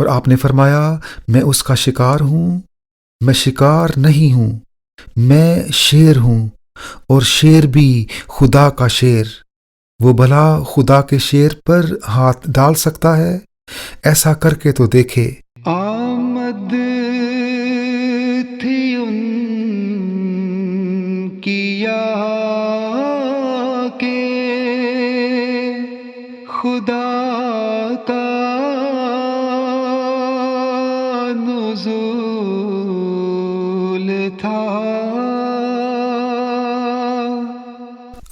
اور آپ نے فرمایا میں اس کا شکار ہوں، میں شکار نہیں ہوں، میں شیر ہوں، اور شیر بھی خدا کا شیر۔ وہ بھلا خدا کے شیر پر ہاتھ ڈال سکتا ہے؟ ایسا کر کے تو دیکھے۔ آمد تھی ان کی کہ خدا کا نزول تھا۔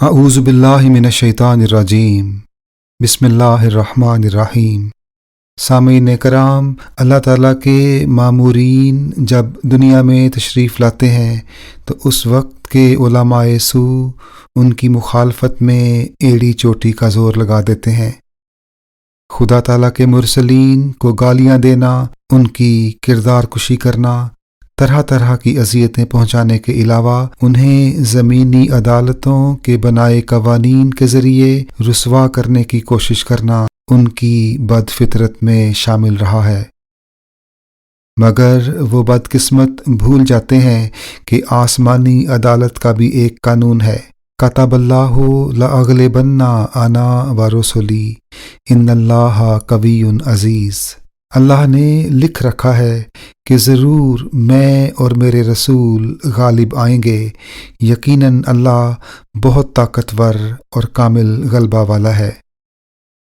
اعوذ باللہ من الشیطان الرجیم، بسم اللہ الرحمن الرحیم۔ سامعین کرام، اللہ تعالیٰ کے مامورین جب دنیا میں تشریف لاتے ہیں تو اس وقت کے علماء سو ان کی مخالفت میں ایڑی چوٹی کا زور لگا دیتے ہیں۔ خدا تعالیٰ کے مرسلین کو گالیاں دینا، ان کی کردار کشی کرنا، طرح طرح کی اذیتیں پہنچانے کے علاوہ انہیں زمینی عدالتوں کے بنائے قوانین کے ذریعے رسوا کرنے کی کوشش کرنا ان کی بد فطرت میں شامل رہا ہے۔ مگر وہ بدقسمت بھول جاتے ہیں کہ آسمانی عدالت کا بھی ایک قانون ہے۔ کتب اللہ لأغلبن انا ورسلی ان اللہ قوی عزیز۔ اللہ نے لکھ رکھا ہے کہ ضرور میں اور میرے رسول غالب آئیں گے، یقیناً اللہ بہت طاقتور اور کامل غلبہ والا ہے۔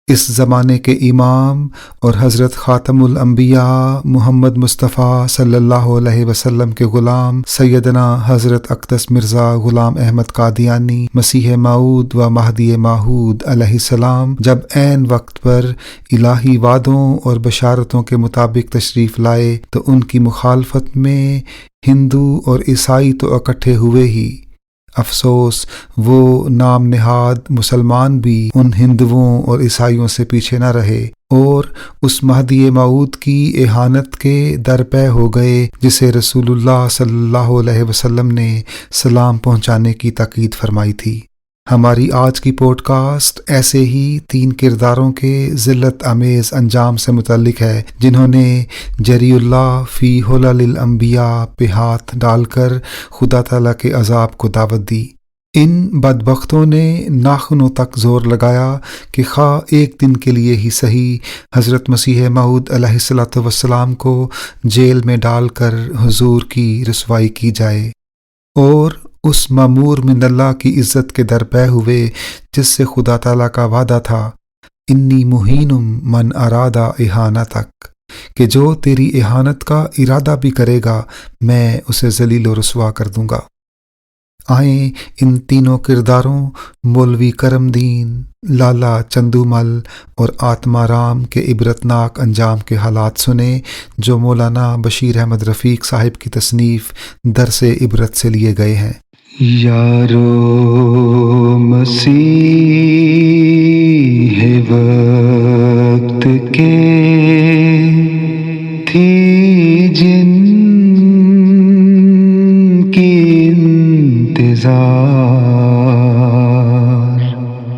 اس زمانے کے امام اور حضرت خاتم الانبیاء محمد مصطفیٰ صلی اللہ علیہ وسلم کے غلام سیدنا حضرت اقدس مرزا غلام احمد قادیانی مسیح موعود و مہدی موعود علیہ السلام جب عین وقت پر الہی وعدوں اور بشارتوں کے مطابق تشریف لائے تو ان کی مخالفت میں ہندو اور عیسائی تو اکٹھے ہوئے ہی، افسوس وہ نام نہاد مسلمان بھی ان ہندوؤں اور عیسائیوں سے پیچھے نہ رہے اور اس مہدی موعود کی اہانت کے درپے ہو گئے جسے رسول اللہ صلی اللہ علیہ وسلم نے سلام پہنچانے کی تاکید فرمائی تھی۔ ہماری آج کی پوڈ کاسٹ ایسے ہی 3 کرداروں کے ذلت آمیز انجام سے متعلق ہے جنہوں نے جری اللہ فی حلل الانبیاء پہ ہاتھ ڈال کر خدا تعالیٰ کے عذاب کو دعوت دی۔ ان بدبختوں نے ناخنوں تک زور لگایا کہ خواہ ایک دن کے لیے ہی صحیح حضرت مسیح موعود علیہ السلام کو جیل میں ڈال کر حضور کی رسوائی کی جائے اور اس مامور من اللہ کی عزت کے درپے ہوئے جس سے خدا تعالیٰ کا وعدہ تھا، انی مہین من ارادہ اہانتک، کہ جو تیری اہانت کا ارادہ بھی کرے گا میں اسے ذلیل و رسوا کر دوں گا۔ آئیں ان تینوں کرداروں مولوی کرم دین، لالا چندو مل اور آتما رام کے عبرتناک انجام کے حالات سنیں جو مولانا بشیر احمد رفیق صاحب کی تصنیف درس عبرت سے لیے گئے ہیں۔ یارو مسیح وقت کے تھی جن کی انتظار۔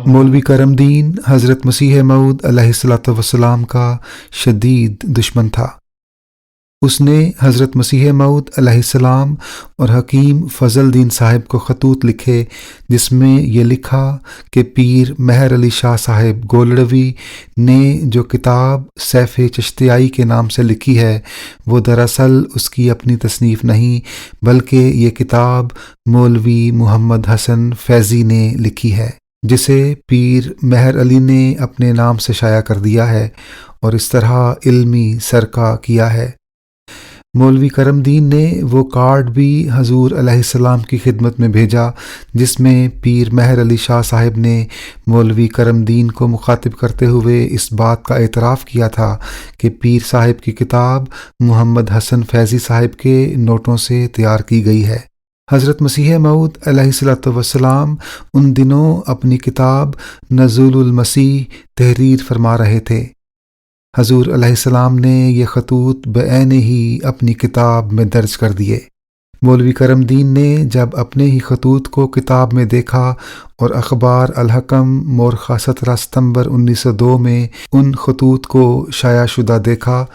مولوی کرم دین حضرت مسیح موعود علیہ السلام کا شدید دشمن تھا۔ اس نے حضرت مسیح موعود علیہ السلام اور حکیم فضل دین صاحب کو خطوط لکھے جس میں یہ لکھا کہ پیر مہر علی شاہ صاحب گولڑوی نے جو کتاب سیف چشتیائی کے نام سے لکھی ہے وہ دراصل اس کی اپنی تصنیف نہیں بلکہ یہ کتاب مولوی محمد حسن فیضی نے لکھی ہے، جسے پیر مہر علی نے اپنے نام سے شائع کر دیا ہے اور اس طرح علمی سرقہ کیا ہے۔ مولوی کرم دین نے وہ کارڈ بھی حضور علیہ السلام کی خدمت میں بھیجا جس میں پیر مہر علی شاہ صاحب نے مولوی کرم دین کو مخاطب کرتے ہوئے اس بات کا اعتراف کیا تھا کہ پیر صاحب کی کتاب محمد حسن فیضی صاحب کے نوٹوں سے تیار کی گئی ہے۔ حضرت مسیح موعود علیہ السلام ان دنوں اپنی کتاب نزول المسیح تحریر فرما رہے تھے۔ حضور علیہ السلام نے یہ خطوط بعین ہی اپنی کتاب میں درج کر دیے۔ مولوی کرم دین نے جب اپنے ہی خطوط کو کتاب میں دیکھا اور اخبار الحکم مورخہ 17 ستمبر 1902 میں ان خطوط کو شائع شدہ دیکھا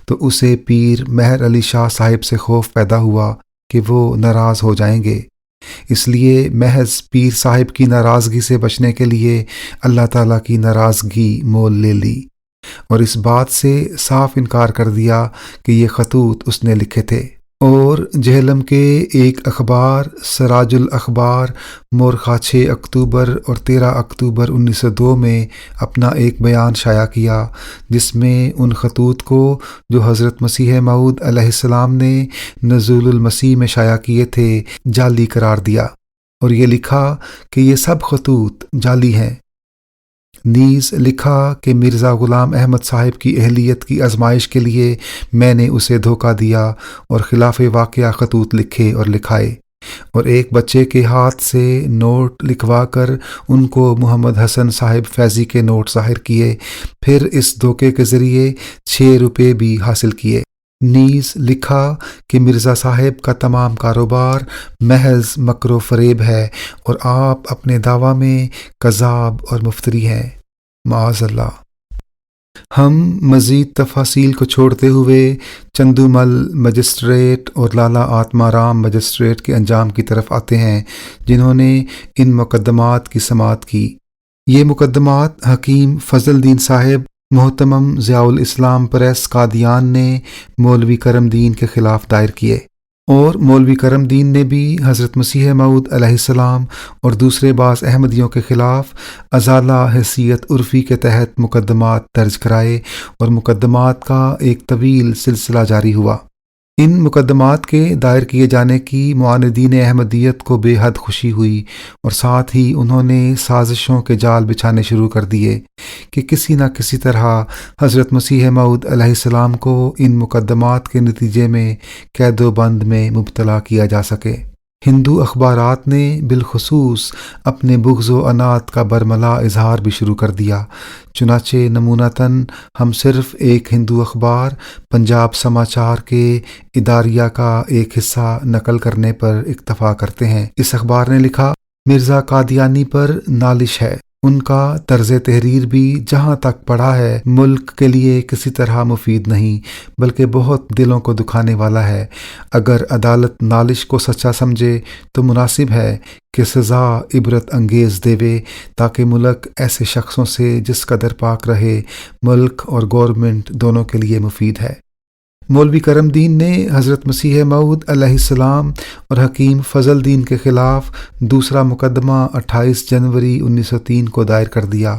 تو اسے پیر مہر علی شاہ صاحب سے خوف پیدا ہوا کہ وہ ناراض ہو جائیں گے۔ اس لیے محض پیر صاحب کی ناراضگی سے بچنے کے لیے اللہ تعالیٰ کی ناراضگی مول لے لی اور اس بات سے صاف انکار کر دیا کہ یہ خطوط اس نے لکھے تھے، اور جہلم کے ایک اخبار سراج الاخبار مورخہ 6 اکتوبر اور 13 اکتوبر 1902 میں اپنا ایک بیان شائع کیا جس میں ان خطوط کو جو حضرت مسیح موعود علیہ السلام نے نزول المسیح میں شائع کیے تھے جعلی قرار دیا، اور یہ لکھا کہ یہ سب خطوط جعلی ہیں۔ نیز لکھا کہ مرزا غلام احمد صاحب کی اہلیت کی آزمائش کے لیے میں نے اسے دھوکہ دیا اور خلاف واقعہ خطوط لکھے اور لکھائے، اور ایک بچے کے ہاتھ سے نوٹ لکھوا کر ان کو محمد حسن صاحب فیضی کے نوٹ ظاہر کیے، پھر اس دھوکے کے ذریعے 6 روپے بھی حاصل کیے۔ نیز لکھا کہ مرزا صاحب کا تمام کاروبار محض مکر و فریب ہے اور آپ اپنے دعویٰ میں کذاب اور مفتری ہیں، معاذ اللہ۔ ہم مزید تفاصیل کو چھوڑتے ہوئے چندومل مجسٹریٹ اور لالا آتما رام مجسٹریٹ کے انجام کی طرف آتے ہیں جنہوں نے ان مقدمات کی سماعت کی۔ یہ مقدمات حکیم فضل الدین صاحب محتمم ضیاء الاسلام پریس قادیان نے مولوی کرم دین کے خلاف دائر کیے، اور مولوی کرم دین نے بھی حضرت مسیح موعود علیہ السلام اور دوسرے بعض احمدیوں کے خلاف ازالہ حیثیت عرفی کے تحت مقدمات درج کرائے، اور مقدمات کا ایک طویل سلسلہ جاری ہوا۔ ان مقدمات کے دائر کیے جانے کی معاندین احمدیت کو بے حد خوشی ہوئی، اور ساتھ ہی انہوں نے سازشوں کے جال بچھانے شروع کر دیے کہ کسی نہ کسی طرح حضرت مسیح موعود علیہ السلام کو ان مقدمات کے نتیجے میں قید و بند میں مبتلا کیا جا سکے۔ ہندو اخبارات نے بالخصوص اپنے بغض و عناد کا برملا اظہار بھی شروع کر دیا، چنانچہ نمونتاً ہم صرف ایک ہندو اخبار پنجاب سماچار کے اداریہ کا ایک حصہ نقل کرنے پر اکتفا کرتے ہیں۔ اس اخبار نے لکھا، مرزا قادیانی پر نالش ہے، ان کا طرز تحریر بھی جہاں تک پڑھا ہے ملک کے لیے کسی طرح مفید نہیں بلکہ بہت دلوں کو دکھانے والا ہے۔ اگر عدالت نالش کو سچا سمجھے تو مناسب ہے کہ سزا عبرت انگیز دیوے تاکہ ملک ایسے شخصوں سے جس قدر پاک رہے، ملک اور گورنمنٹ دونوں کے لیے مفید ہے۔ مولوی کرم دین نے حضرت مسیح موعود علیہ السلام اور حکیم فضل الدین کے خلاف دوسرا مقدمہ 28 جنوری 1903 کو دائر کر دیا،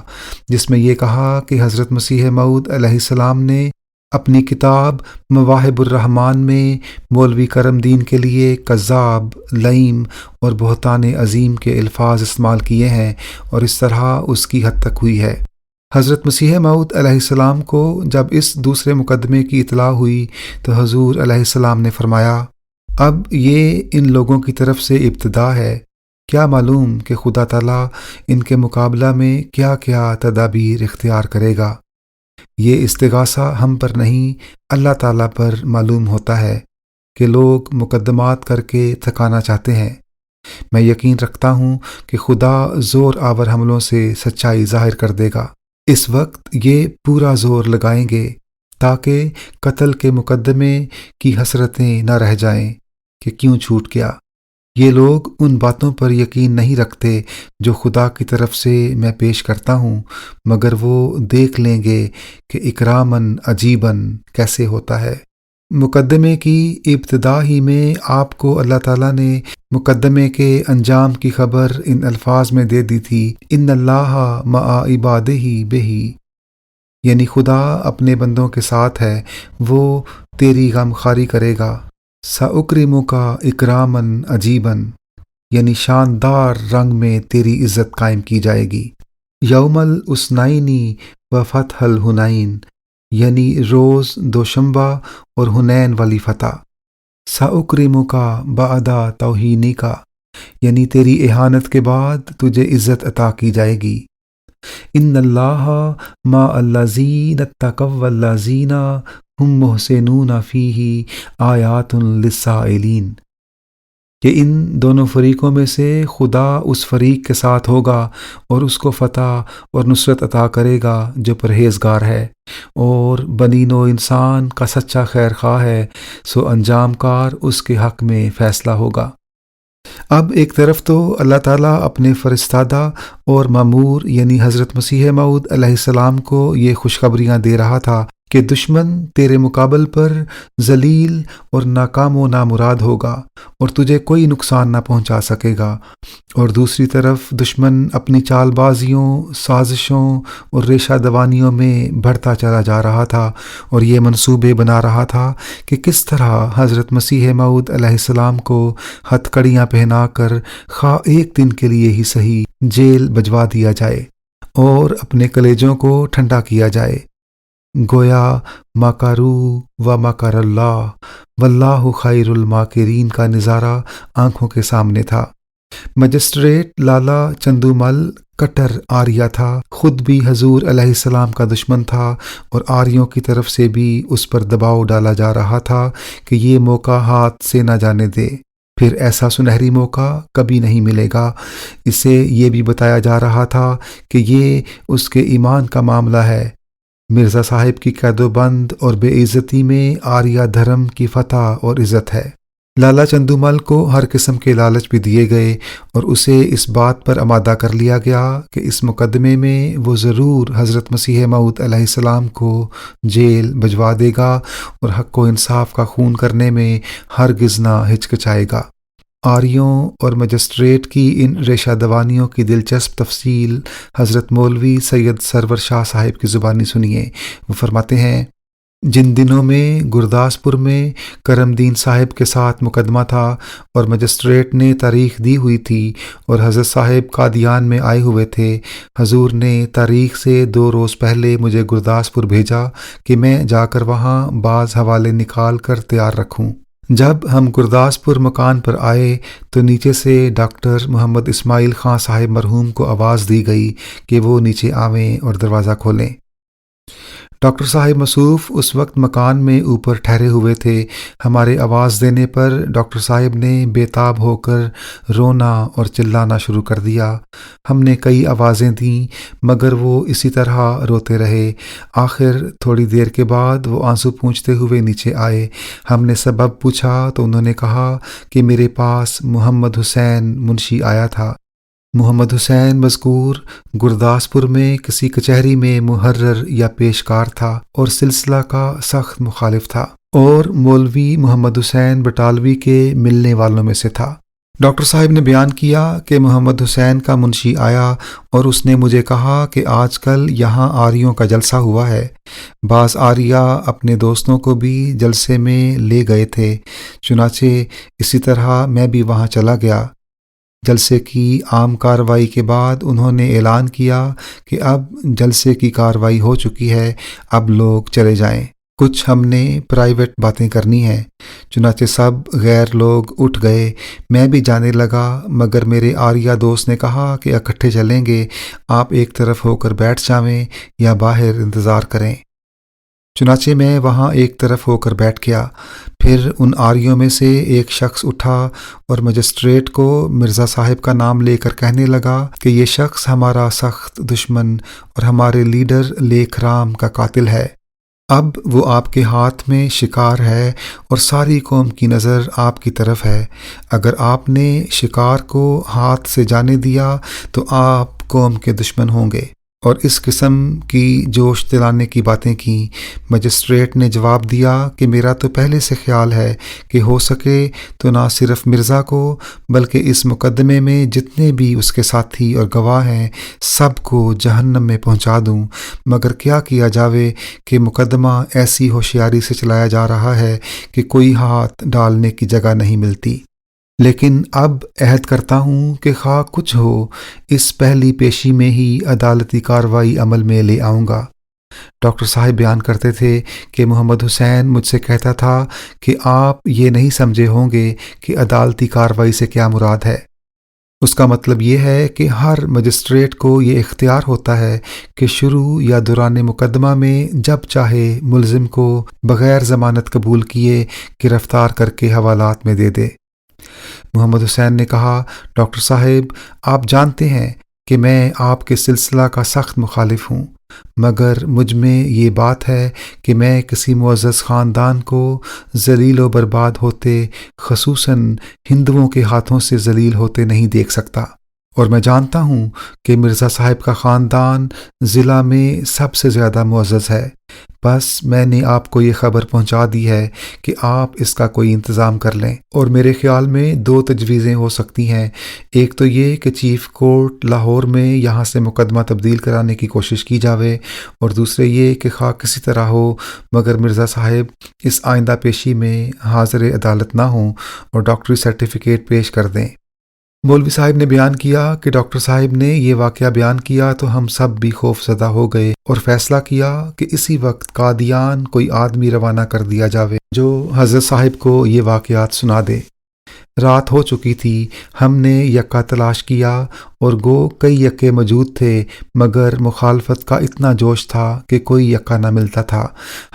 جس میں یہ کہا کہ حضرت مسیح موعود علیہ السلام نے اپنی کتاب مواہب الرحمن میں مولوی کرم دین کے لیے کذاب، لعیم اور بہتان عظیم کے الفاظ استعمال کیے ہیں، اور اس طرح اس کی حد تک ہوئی ہے۔ حضرت مسیح موعود علیہ السلام کو جب اس دوسرے مقدمے کی اطلاع ہوئی تو حضور علیہ السلام نے فرمایا، اب یہ ان لوگوں کی طرف سے ابتدا ہے، کیا معلوم کہ خدا تعالیٰ ان کے مقابلہ میں کیا کیا تدابیر اختیار کرے گا۔ یہ استغاثہ ہم پر نہیں اللہ تعالیٰ پر معلوم ہوتا ہے کہ لوگ مقدمات کر کے تھکانا چاہتے ہیں۔ میں یقین رکھتا ہوں کہ خدا زور آور حملوں سے سچائی ظاہر کر دے گا۔ اس وقت یہ پورا زور لگائیں گے تاکہ قتل کے مقدمے کی حسرتیں نہ رہ جائیں کہ کیوں چھوٹ گیا۔ یہ لوگ ان باتوں پر یقین نہیں رکھتے جو خدا کی طرف سے میں پیش کرتا ہوں، مگر وہ دیکھ لیں گے کہ اکراماً عجیباً کیسے ہوتا ہے۔ مقدمے کی ابتدا ہی میں آپ کو اللہ تعالیٰ نے مقدمے کے انجام کی خبر ان الفاظ میں دے دی تھی، ان اللہ مع عبادہ بہ، یعنی خدا اپنے بندوں کے ساتھ ہے، وہ تیری غم خواری کرے گا۔ سأکرمک اکراماً عجیباً، یعنی شاندار رنگ میں تیری عزت قائم کی جائے گی۔ یوم الاثنین و فتح الحنین، یعنی روز دوشنبہ اور حنین والی فتح۔ سأکرمک بعد توہینک، یعنی تیری اہانت کے بعد تجھے عزت عطا کی جائے گی۔ ان اللہ مع الذین اتقوا والذین ہم محسنون فیہ آیات للسائلین، کہ ان دونوں فریقوں میں سے خدا اس فریق کے ساتھ ہوگا اور اس کو فتح اور نصرت عطا کرے گا جو پرہیزگار ہے اور بنی نوع انسان کا سچا خیر خواہ ہے، سو انجام کار اس کے حق میں فیصلہ ہوگا۔ اب ایک طرف تو اللہ تعالیٰ اپنے فرستادہ اور مامور یعنی حضرت مسیح موعود علیہ السلام کو یہ خوشخبریاں دے رہا تھا کہ دشمن تیرے مقابل پر ذلیل اور ناکام و نامراد ہوگا اور تجھے کوئی نقصان نہ پہنچا سکے گا، اور دوسری طرف دشمن اپنی چال بازیوں، سازشوں اور ریشہ دوانیوں میں بڑھتا چلا جا رہا تھا اور یہ منصوبے بنا رہا تھا کہ کس طرح حضرت مسیح موعود علیہ السلام کو ہتھ کڑیاں پہنا کر خواہ ایک دن کے لیے ہی صحیح جیل بھجوا دیا جائے اور اپنے کلیجوں کو ٹھنڈا کیا جائے۔ گویا مکرو و مکر اللہ واللہ خیر الماکرین کا نظارہ آنکھوں کے سامنے تھا۔ مجسٹریٹ لالا چندو مل کٹر آریہ تھا، خود بھی حضور علیہ السلام کا دشمن تھا اور آریوں کی طرف سے بھی اس پر دباؤ ڈالا جا رہا تھا کہ یہ موقع ہاتھ سے نہ جانے دے، پھر ایسا سنہری موقع کبھی نہیں ملے گا۔ اسے یہ بھی بتایا جا رہا تھا کہ یہ اس کے ایمان کا معاملہ ہے۔ مرزا صاحب کی قید و بند اور بے عزتی میں آریہ دھرم کی فتح اور عزت ہے۔ لالا چندو مل کو ہر قسم کے لالچ بھی دیے گئے اور اسے اس بات پر آمادہ کر لیا گیا کہ اس مقدمے میں وہ ضرور حضرت مسیح موعود علیہ السلام کو جیل بھجوا دے گا اور حق و انصاف کا خون کرنے میں ہرگز نہ ہچکچائے گا۔ آریوں اور مجسٹریٹ کی ان ریشہ دوانیوں کی دلچسپ تفصیل حضرت مولوی سید سرور شاہ صاحب کی زبانی سنیے۔ وہ فرماتے ہیں، جن دنوں میں گرداسپور میں کرم دین صاحب کے ساتھ مقدمہ تھا اور مجسٹریٹ نے تاریخ دی ہوئی تھی اور حضرت صاحب قادیان میں آئے ہوئے تھے، حضور نے تاریخ سے 2 روز پہلے مجھے گرداسپور بھیجا کہ میں جا کر وہاں بعض حوالے نکال کر تیار رکھوں۔ جب ہم گرداسپور مکان پر آئے تو نیچے سے ڈاکٹر محمد اسماعیل خان صاحب مرحوم کو آواز دی گئی کہ وہ نیچے آویں اور دروازہ کھولیں۔ ڈاکٹر صاحب مصوف اس وقت مکان میں اوپر ٹھہرے ہوئے تھے۔ ہمارے آواز دینے پر ڈاکٹر صاحب نے بے تاب ہو کر رونا اور چلانا شروع کر دیا۔ ہم نے کئی آوازیں دیں مگر وہ اسی طرح روتے رہے۔ آخر تھوڑی دیر کے بعد وہ آنسو پونچھتے ہوئے نیچے آئے۔ ہم نے سبب پوچھا تو انہوں نے کہا کہ میرے پاس محمد حسین منشی آیا تھا۔ محمد حسین مذکور گرداسپور میں کسی کچہری میں محرر یا پیشکار تھا اور سلسلہ کا سخت مخالف تھا اور مولوی محمد حسین بٹالوی کے ملنے والوں میں سے تھا۔ ڈاکٹر صاحب نے بیان کیا کہ محمد حسین کا منشی آیا اور اس نے مجھے کہا کہ آج کل یہاں آریوں کا جلسہ ہوا ہے۔ بعض آریہ اپنے دوستوں کو بھی جلسے میں لے گئے تھے، چنانچہ اسی طرح میں بھی وہاں چلا گیا۔ جلسے کی عام کارروائی کے بعد انہوں نے اعلان کیا کہ اب جلسے کی کارروائی ہو چکی ہے، اب لوگ چلے جائیں، کچھ ہم نے پرائیویٹ باتیں کرنی ہیں۔ چنانچہ سب غیر لوگ اٹھ گئے، میں بھی جانے لگا مگر میرے آریہ دوست نے کہا کہ اکٹھے چلیں گے، آپ ایک طرف ہو کر بیٹھ جاویں یا باہر انتظار کریں۔ چنانچہ میں وہاں ایک طرف ہو کر بیٹھ گیا۔ پھر ان آریوں میں سے ایک شخص اٹھا اور مجسٹریٹ کو مرزا صاحب کا نام لے کر کہنے لگا کہ یہ شخص ہمارا سخت دشمن اور ہمارے لیڈر لیکھ رام کا قاتل ہے۔ اب وہ آپ کے ہاتھ میں شکار ہے اور ساری قوم کی نظر آپ کی طرف ہے۔ اگر آپ نے شکار کو ہاتھ سے جانے دیا تو آپ قوم کے دشمن ہوں گے، اور اس قسم کی جوش دلانے کی باتیں کیں۔ مجسٹریٹ نے جواب دیا کہ میرا تو پہلے سے خیال ہے کہ ہو سکے تو نہ صرف مرزا کو بلکہ اس مقدمے میں جتنے بھی اس کے ساتھی اور گواہ ہیں سب کو جہنم میں پہنچا دوں، مگر کیا کیا جاوے کہ مقدمہ ایسی ہوشیاری سے چلایا جا رہا ہے کہ کوئی ہاتھ ڈالنے کی جگہ نہیں ملتی۔ لیکن اب عہد کرتا ہوں کہ خواہ کچھ ہو اس پہلی پیشی میں ہی عدالتی کارروائی عمل میں لے آؤں گا۔ ڈاکٹر صاحب بیان کرتے تھے کہ محمد حسین مجھ سے کہتا تھا کہ آپ یہ نہیں سمجھے ہوں گے کہ عدالتی کارروائی سے کیا مراد ہے۔ اس کا مطلب یہ ہے کہ ہر مجسٹریٹ کو یہ اختیار ہوتا ہے کہ شروع یا دوران مقدمہ میں جب چاہے ملزم کو بغیر ضمانت قبول کیے گرفتار کر کے حوالات میں دے دے۔ محمد حسین نے کہا، ڈاکٹر صاحب آپ جانتے ہیں کہ میں آپ کے سلسلہ کا سخت مخالف ہوں، مگر مجھ میں یہ بات ہے کہ میں کسی معزز خاندان کو ذلیل و برباد ہوتے، خصوصاً ہندوؤں کے ہاتھوں سے ذلیل ہوتے نہیں دیکھ سکتا، اور میں جانتا ہوں کہ مرزا صاحب کا خاندان ضلع میں سب سے زیادہ معزز ہے، بس میں نے آپ کو یہ خبر پہنچا دی ہے کہ آپ اس کا کوئی انتظام کر لیں، اور میرے خیال میں دو تجویزیں ہو سکتی ہیں۔ ایک تو یہ کہ چیف کورٹ لاہور میں یہاں سے مقدمہ تبدیل کرانے کی کوشش کی جاوے، اور دوسرے یہ کہ خواہ کسی طرح ہو مگر مرزا صاحب اس آئندہ پیشی میں حاضر عدالت نہ ہوں اور ڈاکٹری سرٹیفکیٹ پیش کر دیں۔ مولوی صاحب نے بیان کیا کہ ڈاکٹر صاحب نے یہ واقعہ بیان کیا تو ہم سب بھی خوف زدہ ہو گئے اور فیصلہ کیا کہ اسی وقت قادیان کوئی آدمی روانہ کر دیا جاوے جو حضرت صاحب کو یہ واقعات سنا دے۔ رات ہو چکی تھی، ہم نے یکا تلاش کیا اور گو کئی یکے موجود تھے، مگر مخالفت کا اتنا جوش تھا کہ کوئی یکا نہ ملتا تھا۔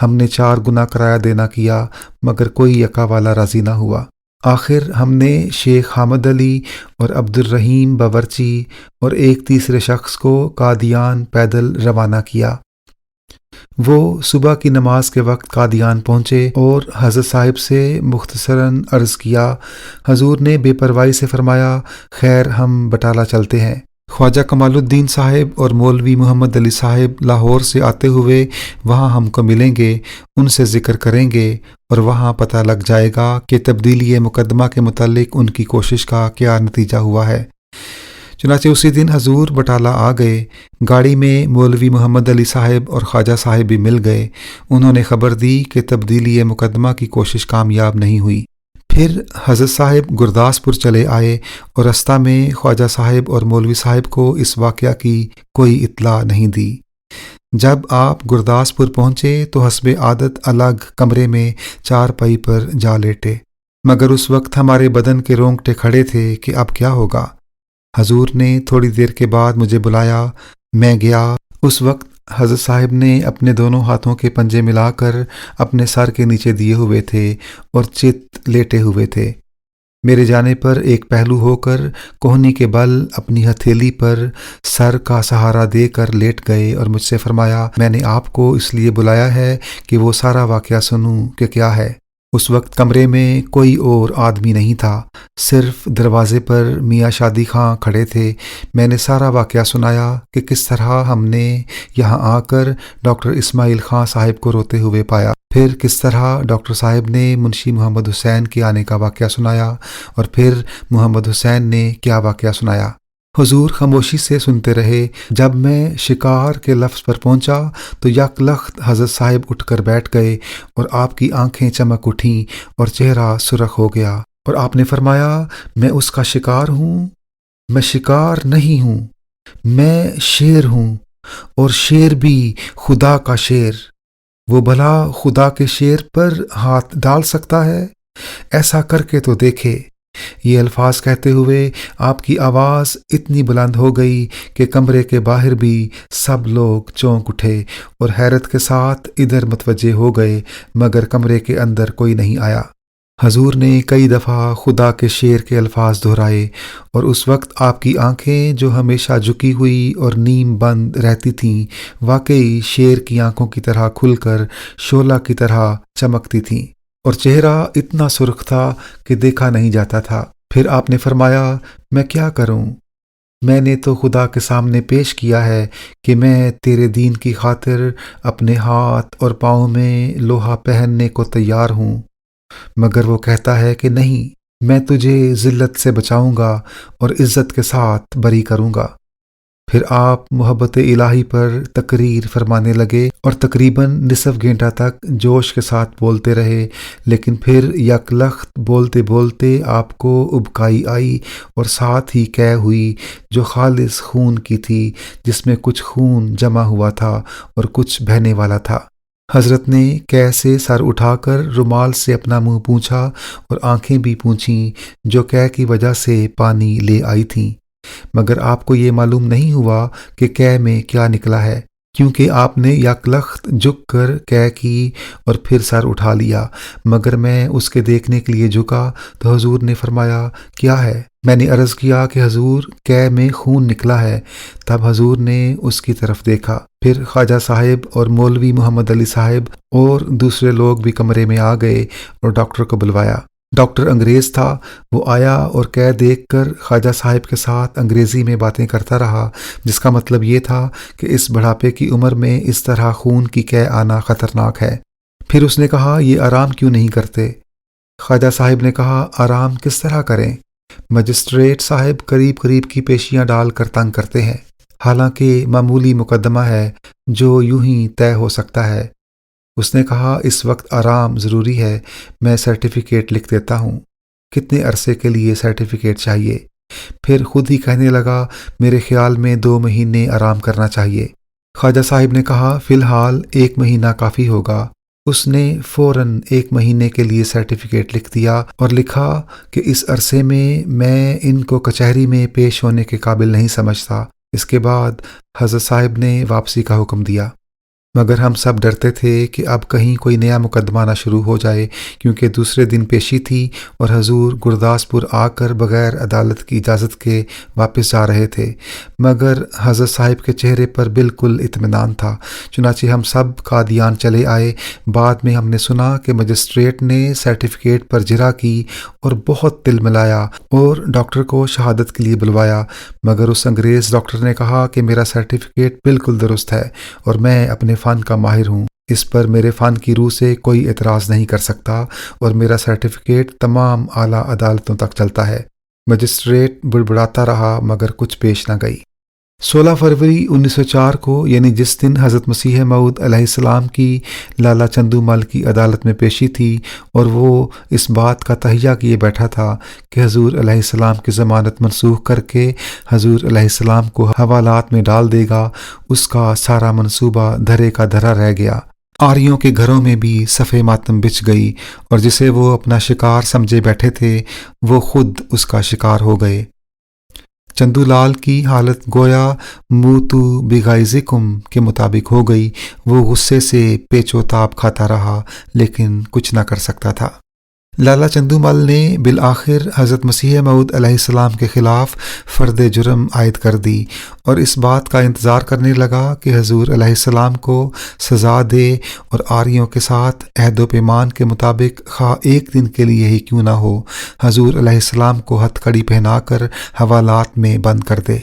ہم نے 4 گنا کرایہ دینا کیا مگر کوئی یکا والا راضی نہ ہوا۔ آخر ہم نے شیخ حامد علی اور عبد الرحیم باورچی اور ایک تیسرے شخص کو قادیان پیدل روانہ کیا۔ وہ صبح کی نماز کے وقت قادیان پہنچے اور حضرت صاحب سے مختصراً عرض کیا۔ حضور نے بے پرواہی سے فرمایا، خیر ہم بٹالہ چلتے ہیں۔ خواجہ کمال الدین صاحب اور مولوی محمد علی صاحب لاہور سے آتے ہوئے وہاں ہم کو ملیں گے، ان سے ذکر کریں گے اور وہاں پتہ لگ جائے گا کہ تبدیلی مقدمہ کے متعلق ان کی کوشش کا کیا نتیجہ ہوا ہے۔ چنانچہ اسی دن حضور بٹالہ آ گئے۔ گاڑی میں مولوی محمد علی صاحب اور خواجہ صاحب بھی مل گئے۔ انہوں نے خبر دی کہ تبدیلی مقدمہ کی کوشش کامیاب نہیں ہوئی۔ پھر حضرت صاحب گرداسپور چلے آئے اور رستہ میں خواجہ صاحب اور مولوی صاحب کو اس واقعہ کی کوئی اطلاع نہیں دی۔ جب آپ گرداسپور پہنچے تو حسب عادت الگ کمرے میں چارپائی پر جا لیٹے، مگر اس وقت ہمارے بدن کے رونگٹے کھڑے تھے کہ اب کیا ہوگا۔ حضور نے تھوڑی دیر کے بعد مجھے بلایا، میں گیا۔ اس وقت حضرت صاحب نے اپنے دونوں ہاتھوں کے پنجے ملا کر اپنے سر کے نیچے دیے ہوئے تھے اور چت لیٹے ہوئے تھے۔ میرے جانے پر ایک پہلو ہو کر کوہنی کے بل اپنی ہتھیلی پر سر کا سہارا دے کر لیٹ گئے اور مجھ سے فرمایا، میں نے آپ کو اس لیے بلایا ہے کہ وہ سارا واقعہ سنوں کہ کیا ہے۔ اس وقت کمرے میں کوئی اور آدمی نہیں تھا، صرف دروازے پر میاں شادی خاں کھڑے تھے۔ میں نے سارا واقعہ سنایا کہ کس طرح ہم نے یہاں آ کر ڈاکٹر اسماعیل خاں صاحب کو روتے ہوئے پایا، پھر کس طرح ڈاکٹر صاحب نے منشی محمد حسین کے آنے کا واقعہ سنایا، اور پھر محمد حسین نے کیا واقعہ سنایا۔ حضور خاموشی سے سنتے رہے۔ جب میں شکار کے لفظ پر پہنچا تو یک لخت حضرت صاحب اٹھ کر بیٹھ گئے اور آپ کی آنکھیں چمک اٹھیں اور چہرہ سرخ ہو گیا، اور آپ نے فرمایا، میں اس کا شکار ہوں؟ میں شکار نہیں ہوں، میں شیر ہوں، اور شیر بھی خدا کا شیر۔ وہ بھلا خدا کے شیر پر ہاتھ ڈال سکتا ہے؟ ایسا کر کے تو دیکھے۔ یہ الفاظ کہتے ہوئے آپ کی آواز اتنی بلند ہو گئی کہ کمرے کے باہر بھی سب لوگ چونک اٹھے اور حیرت کے ساتھ ادھر متوجہ ہو گئے، مگر کمرے کے اندر کوئی نہیں آیا۔ حضور نے کئی دفعہ خدا کے شیر کے الفاظ دہرائے، اور اس وقت آپ کی آنکھیں جو ہمیشہ جھکی ہوئی اور نیم بند رہتی تھیں، واقعی شیر کی آنکھوں کی طرح کھل کر شعلہ کی طرح چمکتی تھیں، اور چہرہ اتنا سرخ تھا کہ دیکھا نہیں جاتا تھا۔ پھر آپ نے فرمایا، میں کیا کروں؟ میں نے تو خدا کے سامنے پیش کیا ہے کہ میں تیرے دین کی خاطر اپنے ہاتھ اور پاؤں میں لوہا پہننے کو تیار ہوں، مگر وہ کہتا ہے کہ نہیں، میں تجھے ذلت سے بچاؤں گا اور عزت کے ساتھ بری کروں گا۔ پھر آپ محبت الہی پر تقریر فرمانے لگے اور تقریباً نصف گھنٹہ تک جوش کے ساتھ بولتے رہے، لیکن پھر یک لخت بولتے بولتے آپ کو ابکائی آئی اور ساتھ ہی قے ہوئی جو خالص خون کی تھی، جس میں کچھ خون جمع ہوا تھا اور کچھ بہنے والا تھا۔ حضرت نے قے سے سر اٹھا کر رومال سے اپنا منہ پونچھا اور آنکھیں بھی پونچھیں جو قے کی وجہ سے پانی لے آئی تھیں، مگر آپ کو یہ معلوم نہیں ہوا کہ قے میں کیا نکلا ہے۔ کیونکہ آپ نے یکلخت جھک کر قے کی اور پھر سر اٹھا لیا، مگر میں اس کے دیکھنے کے لیے جھکا تو حضور نے فرمایا کیا ہے؟ میں نے عرض کیا کہ حضور قے میں خون نکلا ہے۔ تب حضور نے اس کی طرف دیکھا، پھر خواجہ صاحب اور مولوی محمد علی صاحب اور دوسرے لوگ بھی کمرے میں آ گئے اور ڈاکٹر کو بلوایا۔ ڈاکٹر انگریز تھا، وہ آیا اور قے دیکھ کر خواجہ صاحب کے ساتھ انگریزی میں باتیں کرتا رہا، جس کا مطلب یہ تھا کہ اس بڑھاپے کی عمر میں اس طرح خون کی قے آنا خطرناک ہے۔ پھر اس نے کہا یہ آرام کیوں نہیں کرتے؟ خواجہ صاحب نے کہا آرام کس طرح کریں؟ مجسٹریٹ صاحب قریب قریب کی پیشیاں ڈال کر تنگ کرتے ہیں، حالانکہ معمولی مقدمہ ہے جو یوں ہی طے ہو سکتا ہے۔ اس نے کہا اس وقت آرام ضروری ہے، میں سرٹیفکیٹ لکھ دیتا ہوں۔ کتنے عرصے کے لیے سرٹیفکیٹ چاہیے؟ پھر خود ہی کہنے لگا میرے خیال میں 2 مہینے آرام کرنا چاہیے۔ خواجہ صاحب نے کہا فی الحال 1 مہینہ کافی ہوگا۔ اس نے فوراً 1 مہینے کے لیے سرٹیفکیٹ لکھ دیا اور لکھا کہ اس عرصے میں ان کو کچہری میں پیش ہونے کے قابل نہیں سمجھتا۔ اس کے بعد حضرت صاحب نے واپسی کا حکم دیا، مگر ہم سب ڈرتے تھے کہ اب کہیں کوئی نیا مقدمہ نہ شروع ہو جائے، کیونکہ دوسرے دن پیشی تھی اور حضور گرداسپور آ کر بغیر عدالت کی اجازت کے واپس جا رہے تھے۔ مگر حضرت صاحب کے چہرے پر بالکل اطمینان تھا، چنانچہ ہم سب قادیان چلے آئے۔ بعد میں ہم نے سنا کہ مجسٹریٹ نے سرٹیفکیٹ پر جرح کی اور بہت تل ملایا اور ڈاکٹر کو شہادت کے لیے بلوایا، مگر اس انگریز ڈاکٹر نے کہا کہ میرا سرٹیفکیٹ بالکل درست ہے اور میں اپنے فن کا ماہر ہوں، اس پر میرے فن کی روح سے کوئی اعتراض نہیں کر سکتا اور میرا سرٹیفکیٹ تمام اعلیٰ عدالتوں تک چلتا ہے۔ مجسٹریٹ بڑبڑاتا رہا مگر کچھ پیش نہ گئی۔ 16 فروری 1904 کو، یعنی جس دن حضرت مسیح موعود علیہ السلام کی لالا چندو مل کی عدالت میں پیشی تھی اور وہ اس بات کا تہیہ کیے بیٹھا تھا کہ حضور علیہ السلام کی ضمانت منسوخ کر کے حضور علیہ السلام کو حوالات میں ڈال دے گا، اس کا سارا منصوبہ دھرے کا دھرا رہ گیا۔ آریوں کے گھروں میں بھی صف ماتم بچھ گئی اور جسے وہ اپنا شکار سمجھے بیٹھے تھے وہ خود اس کا شکار ہو گئے۔ چندو لال کی حالت گویا موتو بغائزکم کے مطابق ہو گئی۔ وہ غصے سے پیچ و تاب کھاتا رہا لیکن کچھ نہ کر سکتا تھا۔ لالا چندو مل نے بالآخر حضرت مسیح موعود علیہ السلام کے خلاف فرد جرم عائد کر دی اور اس بات کا انتظار کرنے لگا کہ حضور علیہ السلام کو سزا دے اور آریوں کے ساتھ عہد و پیمان کے مطابق خواہ 1 دن کے لیے ہی کیوں نہ ہو حضور علیہ السلام کو ہتھ کڑی پہنا کر حوالات میں بند کر دے۔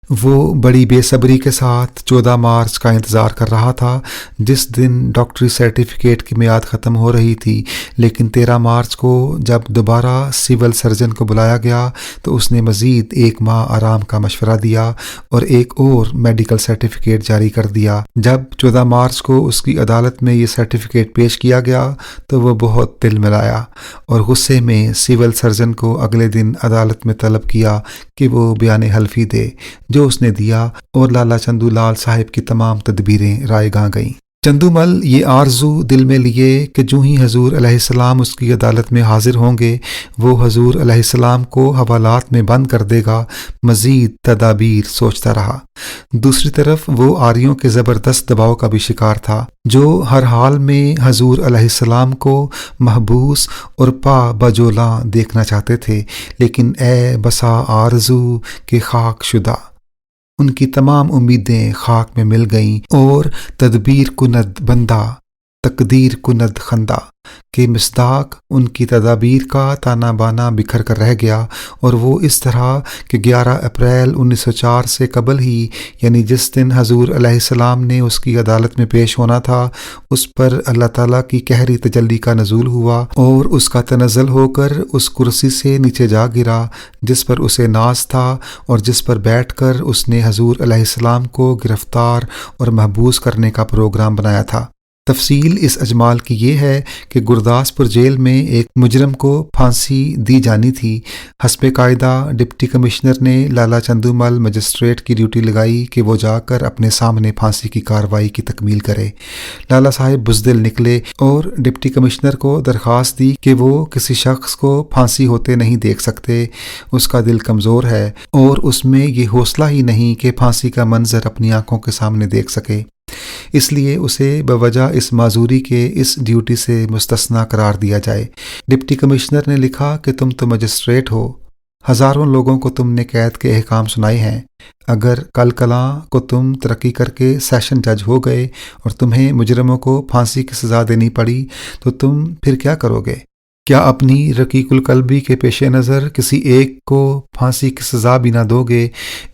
وہ بڑی بے صبری کے ساتھ 14 مارچ کا انتظار کر رہا تھا، جس دن ڈاکٹری سرٹیفکیٹ کی میعاد ختم ہو رہی تھی، لیکن 13 مارچ کو جب دوبارہ سول سرجن کو بلایا گیا تو اس نے مزید 1 ماہ آرام کا مشورہ دیا اور ایک اور میڈیکل سرٹیفکیٹ جاری کر دیا۔ جب 14 مارچ کو اس کی عدالت میں یہ سرٹیفکیٹ پیش کیا گیا تو وہ بہت تل ملایا اور غصے میں سول سرجن کو اگلے دن عدالت میں طلب کیا کہ وہ بیان حلفی دے، جو اس نے دیا اور لالا چندو لال صاحب کی تمام تدبیریں رائے گاں گئیں۔ چندو مل یہ آرزو دل میں لیے کہ جو ہی حضور علیہ السلام اس کی عدالت میں حاضر ہوں گے وہ حضور علیہ السلام کو حوالات میں بند کر دے گا، مزید تدابیر سوچتا رہا۔ دوسری طرف وہ آریوں کے زبردست دباؤ کا بھی شکار تھا، جو ہر حال میں حضور علیہ السلام کو محبوس اور پا بجولاں دیکھنا چاہتے تھے، لیکن اے بسا آرزو کہ خاک شدہ، ان کی تمام امیدیں خاک میں مل گئیں اور تدبیر کند بندہ تقدیر کند خندہ کے مصداق ان کی تدابیر کا تانا بانا بکھر کر رہ گیا، اور وہ اس طرح کہ 11 اپریل 1904 سے قبل ہی، یعنی جس دن حضور علیہ السلام نے اس کی عدالت میں پیش ہونا تھا، اس پر اللہ تعالیٰ کی قہری تجلی کا نزول ہوا اور اس کا تنزل ہو کر اس کرسی سے نیچے جا گرا جس پر اسے ناز تھا اور جس پر بیٹھ کر اس نے حضور علیہ السلام کو گرفتار اور محبوس کرنے کا پروگرام بنایا تھا۔ تفصیل اس اجمال کی یہ ہے کہ گرداسپور جیل میں ایک مجرم کو پھانسی دی جانی تھی۔ حسب قاعدہ ڈپٹی کمشنر نے لالا چندو مل مجسٹریٹ کی ڈیوٹی لگائی کہ وہ جا کر اپنے سامنے پھانسی کی کارروائی کی تکمیل کرے۔ لالا صاحب بزدل نکلے اور ڈپٹی کمشنر کو درخواست دی کہ وہ کسی شخص کو پھانسی ہوتے نہیں دیکھ سکتے، اس کا دل کمزور ہے اور اس میں یہ حوصلہ ہی نہیں کہ پھانسی کا منظر اپنی آنکھوں کے سامنے دیکھ سکے۔ اس لیے اسے بوجہ اس معذوری کے اس ڈیوٹی سے مستثنیٰ قرار دیا جائے۔ ڈپٹی کمشنر نے لکھا کہ تم تو مجسٹریٹ ہو، ہزاروں لوگوں کو تم نے قید کے احکام سنائے ہیں۔ اگر کل کلاں کو تم ترقی کر کے سیشن جج ہو گئے اور تمہیں مجرموں کو پھانسی کی سزا دینی پڑی تو تم پھر کیا کرو گے؟ کیا اپنی رقیق القلبی کے پیش نظر کسی ایک کو پھانسی کی سزا بھی نہ دو گے؟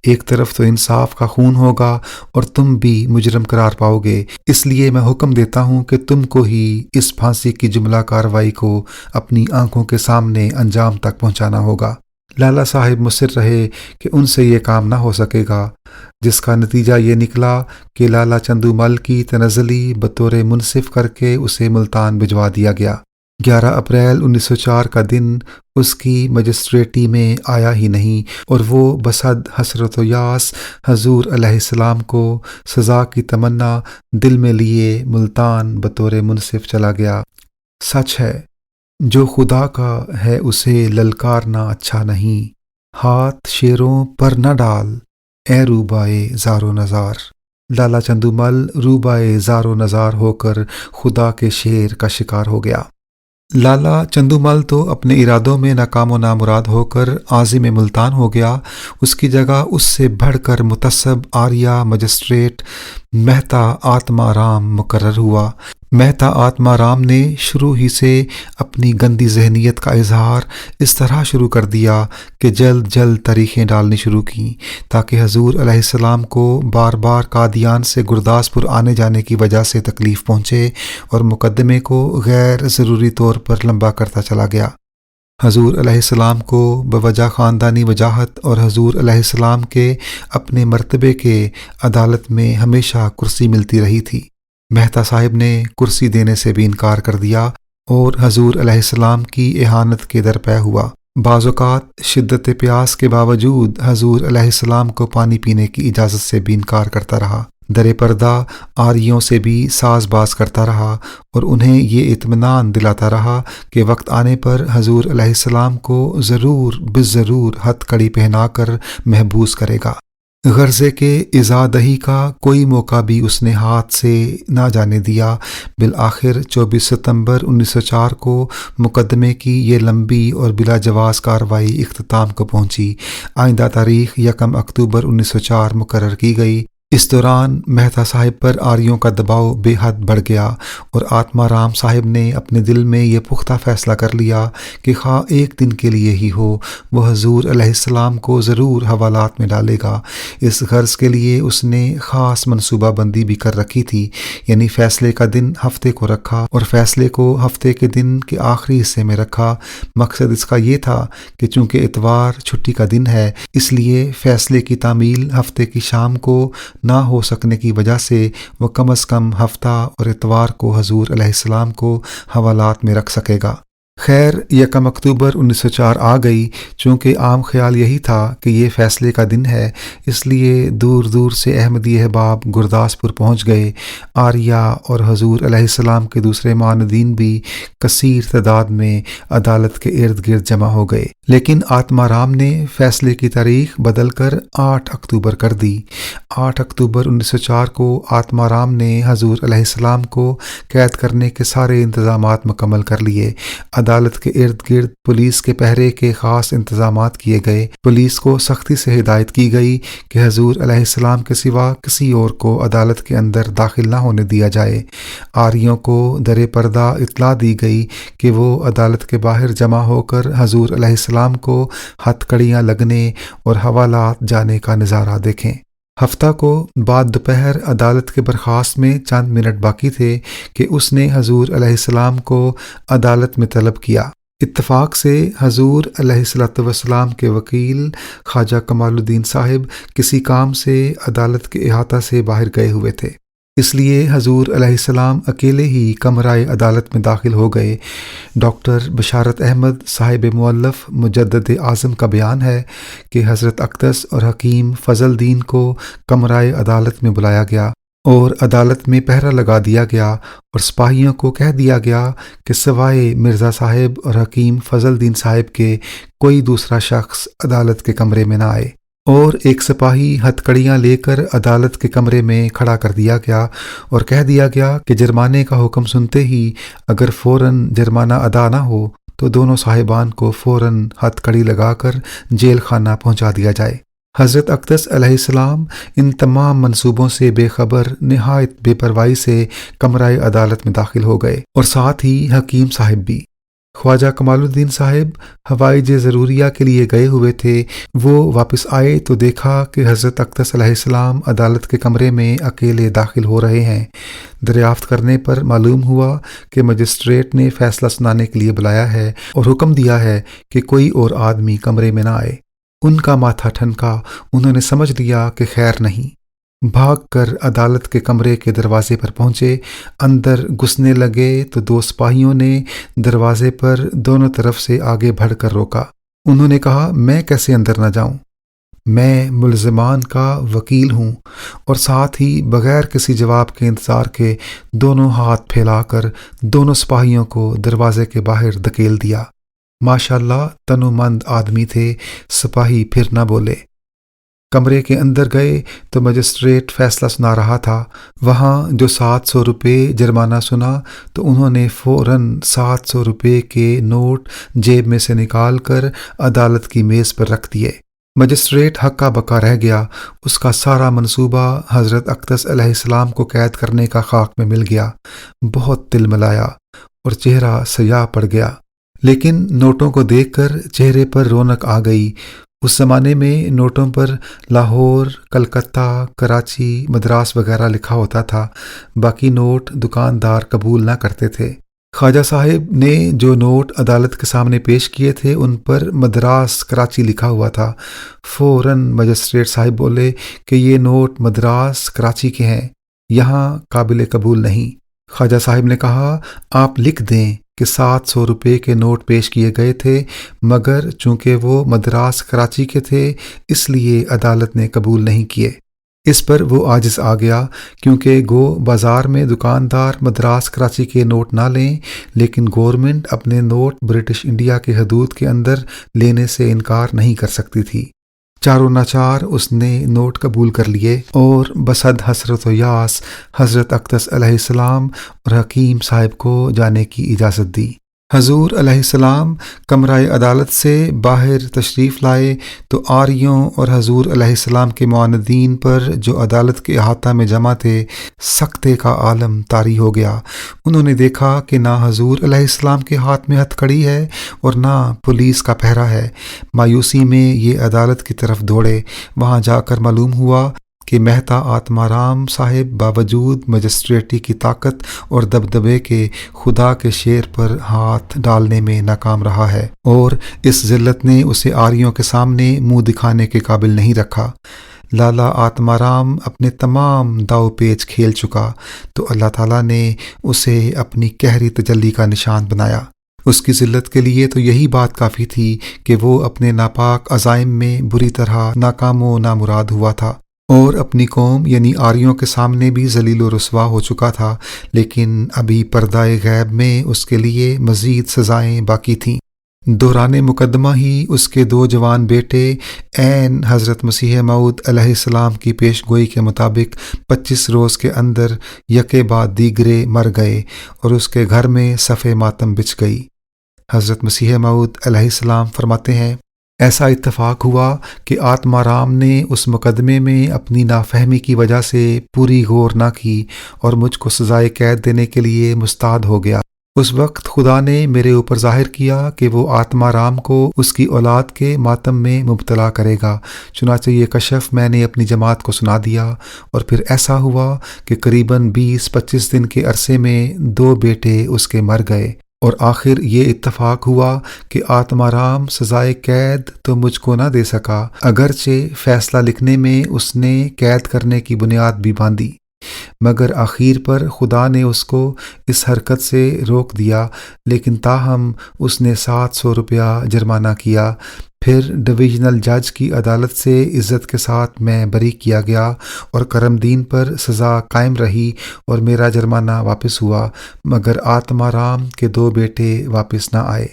ایک طرف تو انصاف کا خون ہوگا اور تم بھی مجرم قرار پاؤ گے۔ اس لیے میں حکم دیتا ہوں کہ تم کو ہی اس پھانسی کی جملہ کارروائی کو اپنی آنکھوں کے سامنے انجام تک پہنچانا ہوگا۔ لالا صاحب مصر رہے کہ ان سے یہ کام نہ ہو سکے گا، جس کا نتیجہ یہ نکلا کہ لالا چندو مل کی تنزلی بطور منصف کر کے اسے ملتان بھجوا دیا گیا۔ 11 اپریل 1904 کا دن اس کی مجسٹریٹی میں آیا ہی نہیں اور وہ بصد حسرت و یاس حضور علیہ السلام کو سزا کی تمنا دل میں لیے ملتان بطور منصف چلا گیا۔ سچ ہے، جو خدا کا ہے اسے للکارنا اچھا نہیں، ہاتھ شیروں پر نہ ڈال اے روبائے زار و نزار۔ لالا چندو مل روبائے زار و نزار ہو کر خدا کے شیر کا شکار ہو گیا۔ لالا چندو مل تو اپنے ارادوں میں ناکام و نامراد ہو کر عازم ملتان ہو گیا۔ اس کی جگہ اس سے بڑھ کر متعصب آریہ مجسٹریٹ مہتا آتما رام مقرر ہوا۔ مہتا آتما رام نے شروع ہی سے اپنی گندی ذہنیت کا اظہار اس طرح شروع کر دیا کہ جلد جلد تاریخیں ڈالنی شروع کیں تاکہ حضور علیہ السلام کو بار بار قادیان سے گرداسپور آنے جانے کی وجہ سے تکلیف پہنچے اور مقدمے کو غیر ضروری طور پر لمبا کرتا چلا گیا۔ حضور علیہ السلام کو بوجہ خاندانی وجاہت اور حضور علیہ السلام کے اپنے مرتبے کے عدالت میں ہمیشہ کرسی ملتی رہی تھی۔ مہتا صاحب نے کرسی دینے سے بھی انکار کر دیا اور حضور علیہ السلام کی اہانت کے درپے ہوا۔ بعض اوقات شدت پیاس کے باوجود حضور علیہ السلام کو پانی پینے کی اجازت سے بھی انکار کرتا رہا۔ در پردہ آریوں سے بھی ساز باز کرتا رہا اور انہیں یہ اطمینان دلاتا رہا کہ وقت آنے پر حضور علیہ السلام کو ضرور بالضرور ہتھ کڑی پہنا کر محبوس کرے گا۔ غرضے کے ازادہی کا کوئی موقع بھی اس نے ہاتھ سے نہ جانے دیا۔ بالآخر 24 ستمبر 1904 کو مقدمے کی یہ لمبی اور بلا جواز کارروائی اختتام کو پہنچی۔ آئندہ تاریخ 1 اکتوبر 1904 مقرر کی گئی۔ اس دوران مہتا صاحب پر آریوں کا دباؤ بے حد بڑھ گیا اور آتما رام صاحب نے اپنے دل میں یہ پختہ فیصلہ کر لیا کہ خواہ ایک دن کے لیے ہی ہو وہ حضور علیہ السلام کو ضرور حوالات میں ڈالے گا۔ اس غرض کے لیے اس نے خاص منصوبہ بندی بھی کر رکھی تھی، یعنی فیصلے کا دن ہفتے کو رکھا اور فیصلے کو ہفتے کے دن کے آخری حصے میں رکھا۔ مقصد اس کا یہ تھا کہ چونکہ اتوار چھٹی کا دن ہے، اس لیے فیصلے کی تعمیل ہفتے کی شام کو نہ ہو سکنے کی وجہ سے وہ کم از کم ہفتہ اور اتوار کو حضور علیہ السلام کو حوالات میں رکھ سکے گا۔ خیر 1 اکتوبر 1904 آ گئی۔ چونکہ عام خیال یہی تھا کہ یہ فیصلے کا دن ہے، اس لیے دور دور سے احمدی احباب گرداسپور پہنچ گئے۔ آریہ اور حضور علیہ السلام کے دوسرے معاندین بھی کثیر تعداد میں عدالت کے ارد گرد جمع ہو گئے، لیکن آتما رام نے فیصلے کی تاریخ بدل کر 8 اکتوبر کر دی۔ 8 اکتوبر 1904 کو آتما رام نے حضور علیہ السلام کو قید کرنے کے سارے انتظامات مکمل کر لیے۔ عدالت کے ارد گرد پولیس کے پہرے کے خاص انتظامات کیے گئے۔ پولیس کو سختی سے ہدایت کی گئی کہ حضور علیہ السلام کے سوا کسی اور کو عدالت کے اندر داخل نہ ہونے دیا جائے۔ آریوں کو در پردہ اطلاع دی گئی کہ وہ عدالت کے باہر جمع ہو کر حضور علیہ السلام کو ہتھ کڑیاں لگنے اور حوالات جانے کا نظارہ دیکھیں۔ ہفتہ کو بعد دوپہر عدالت کے برخاست میں چند منٹ باقی تھے کہ اس نے حضور علیہ السلام کو عدالت میں طلب کیا۔ اتفاق سے حضور علیہ السلام کے وکیل خواجہ کمال الدین صاحب کسی کام سے عدالت کے احاطہ سے باہر گئے ہوئے تھے، اس لیے حضور علیہ السلام اکیلے ہی کمرۂ عدالت میں داخل ہو گئے۔ ڈاکٹر بشارت احمد صاحب مؤلف مجدد اعظم کا بیان ہے کہ حضرت اقدس اور حکیم فضل دین کو کمرۂ عدالت میں بلایا گیا اور عدالت میں پہرا لگا دیا گیا اور سپاہیوں کو کہہ دیا گیا کہ سوائے مرزا صاحب اور حکیم فضل دین صاحب کے کوئی دوسرا شخص عدالت کے کمرے میں نہ آئے۔ اور ایک سپاہی ہتھکڑیاں لے کر عدالت کے کمرے میں کھڑا کر دیا گیا اور کہہ دیا گیا کہ جرمانے کا حکم سنتے ہی اگر فوراً جرمانہ ادا نہ ہو تو دونوں صاحبان کو فوراً ہتھکڑی لگا کر جیل خانہ پہنچا دیا جائے۔ حضرت اقدس علیہ السلام ان تمام منصوبوں سے بے خبر نہایت بے پرواہی سے کمرہ عدالت میں داخل ہو گئے، اور ساتھ ہی حکیم صاحب بھی۔ خواجہ کمال الدین صاحب حوائج ضروریہ کے لیے گئے ہوئے تھے۔ وہ واپس آئے تو دیکھا کہ حضرت اقدس علیہ السلام عدالت کے کمرے میں اکیلے داخل ہو رہے ہیں۔ دریافت کرنے پر معلوم ہوا کہ مجسٹریٹ نے فیصلہ سنانے کے لیے بلایا ہے اور حکم دیا ہے کہ کوئی اور آدمی کمرے میں نہ آئے۔ ان کا ماتھا ٹھنکا، انہوں نے سمجھ لیا کہ خیر نہیں۔ بھاگ کر عدالت کے کمرے کے دروازے پر پہنچے، اندر گھسنے لگے تو دو سپاہیوں نے دروازے پر دونوں طرف سے آگے بڑھ کر روکا۔ انہوں نے کہا، میں کیسے اندر نہ جاؤں؟ میں ملزمان کا وکیل ہوں، اور ساتھ ہی بغیر کسی جواب کے انتظار کے دونوں ہاتھ پھیلا کر دونوں سپاہیوں کو دروازے کے باہر دھکیل دیا۔ ماشاءاللہ تنومند آدمی تھے، سپاہی پھر نہ بولے۔ کمرے کے اندر گئے تو مجسٹریٹ فیصلہ سنا رہا تھا۔ وہاں جو 700 روپے جرمانہ سنا تو انہوں نے فوراً 700 روپے کے نوٹ جیب میں سے نکال کر عدالت کی میز پر رکھ دیے۔ مجسٹریٹ ہکا بکا رہ گیا۔ اس کا سارا منصوبہ حضرت اقدس علیہ السلام کو قید کرنے کا خاک میں مل گیا۔ بہت تلملایا اور چہرہ سیاہ پڑ گیا، لیکن نوٹوں کو دیکھ کر چہرے پر رونق آ گئی۔ اس زمانے میں نوٹوں پر لاہور، کلکتہ، کراچی، مدراس وغیرہ لکھا ہوتا تھا، باقی نوٹ دکاندار قبول نہ کرتے تھے۔ خواجہ صاحب نے جو نوٹ عدالت کے سامنے پیش کیے تھے ان پر مدراس، کراچی لکھا ہوا تھا۔ فوراً مجسٹریٹ صاحب بولے کہ یہ نوٹ مدراس، کراچی کے ہیں، یہاں قابل قبول نہیں۔ خواجہ صاحب نے کہا، آپ لکھ دیں کہ 700 روپے کے نوٹ پیش کیے گئے تھے، مگر چونکہ وہ مدراس، کراچی کے تھے اس لیے عدالت نے قبول نہیں کیے۔ اس پر وہ عاجز آ گیا، کیونکہ گو بازار میں دکاندار مدراس، کراچی کے نوٹ نہ لیں، لیکن گورنمنٹ اپنے نوٹ برٹش انڈیا کے حدود کے اندر لینے سے انکار نہیں کر سکتی تھی۔ چاروں ناچار اس نے نوٹ قبول کر لیے اور بصد حسرت و یاس حضرت اقدس علیہ السلام اور حکیم صاحب کو جانے کی اجازت دی۔ حضور علیہ السلام کمرہ عدالت سے باہر تشریف لائے تو آریوں اور حضور علیہ السلام کے معاندین پر جو عدالت کے احاطہ میں جمع تھے، سکتے کا عالم طاری ہو گیا۔ انہوں نے دیکھا کہ نہ حضور علیہ السلام کے ہاتھ میں ہتھکڑی ہے اور نہ پولیس کا پہرا ہے۔ مایوسی میں یہ عدالت کی طرف دوڑے۔ وہاں جا کر معلوم ہوا کہ مہتا آتما رام صاحب باوجود مجسٹریٹی کی طاقت اور دبدبے کے خدا کے شیر پر ہاتھ ڈالنے میں ناکام رہا ہے، اور اس ذلت نے اسے آریوں کے سامنے منہ دکھانے کے قابل نہیں رکھا۔ لالا آتما رام اپنے تمام داؤ پیچ کھیل چکا تو اللہ تعالیٰ نے اسے اپنی قہری تجلی کا نشان بنایا۔ اس کی ذلت کے لیے تو یہی بات کافی تھی کہ وہ اپنے ناپاک عزائم میں بری طرح ناکام و نامراد ہوا تھا، اور اپنی قوم یعنی آریوں کے سامنے بھی ذلیل و رسوا ہو چکا تھا، لیکن ابھی پردہ غیب میں اس کے لیے مزید سزائیں باقی تھیں۔ دوران مقدمہ ہی اس کے دو جوان بیٹے عین حضرت مسیح موعود علیہ السلام کی پیش گوئی کے مطابق 25 روز کے اندر یکے بعد دیگرے مر گئے اور اس کے گھر میں صف ماتم بچھ گئی۔ حضرت مسیح موعود علیہ السلام فرماتے ہیں، ایسا اتفاق ہوا کہ آتما رام نے اس مقدمے میں اپنی نافہمی کی وجہ سے پوری غور نہ کی اور مجھ کو سزائے قید دینے کے لیے مستعد ہو گیا۔ اس وقت خدا نے میرے اوپر ظاہر کیا کہ وہ آتما رام کو اس کی اولاد کے ماتم میں مبتلا کرے گا۔ چنانچہ یہ کشف میں نے اپنی جماعت کو سنا دیا، اور پھر ایسا ہوا کہ قریباً 20-25 دن کے عرصے میں 2 بیٹے اس کے مر گئے، اور آخر یہ اتفاق ہوا کہ آتما رام سزائے قید تو مجھ کو نہ دے سکا، اگرچہ فیصلہ لکھنے میں اس نے قید کرنے کی بنیاد بھی باندھی، مگر آخر پر خدا نے اس کو اس حرکت سے روک دیا۔ لیکن تاہم اس نے 700 روپیہ جرمانہ کیا۔ پھر ڈویژنل جج کی عدالت سے عزت کے ساتھ میں بری کیا گیا اور کرم دین پر سزا قائم رہی اور میرا جرمانہ واپس ہوا، مگر آتما رام کے 2 بیٹے واپس نہ آئے۔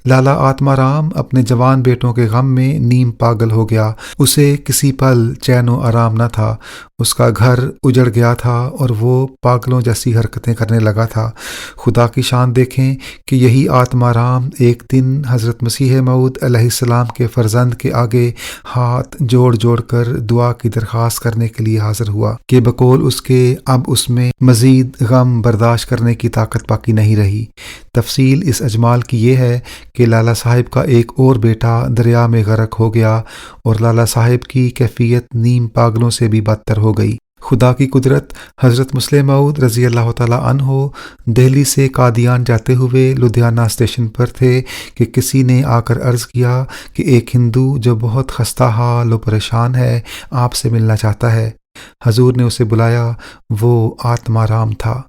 لالا آتما رام اپنے جوان بیٹوں کے غم میں نیم پاگل ہو گیا۔ اسے کسی پل چین و آرام نہ تھا۔ اس کا گھر اجڑ گیا تھا اور وہ پاگلوں جیسی حرکتیں کرنے لگا تھا۔ خدا کی شان دیکھیں کہ یہی آتما رام ایک دن حضرت مسیح موعود علیہ السلام کے فرزند کے آگے ہاتھ جوڑ جوڑ کر دعا کی درخواست کرنے کے لیے حاضر ہوا کہ بقول اس کے اب اس میں مزید غم برداشت کرنے کی طاقت باقی نہیں رہی۔ تفصیل اس اجمال کی یہ ہے کہ لالا صاحب کا ایک اور بیٹا دریا میں غرق ہو گیا اور لالا صاحب کی کیفیت نیم پاگلوں سے بھی بدتر ہو گئی۔ خدا کی قدرت، حضرت مسلم موعود رضی اللہ تعالیٰ عنہ دہلی سے قادیان جاتے ہوئے لدھیانہ اسٹیشن پر تھے کہ کسی نے آ کر عرض کیا کہ ایک ہندو جو بہت خستہ حال و پریشان ہے آپ سے ملنا چاہتا ہے۔ حضور نے اسے بلایا، وہ آتما رام تھا۔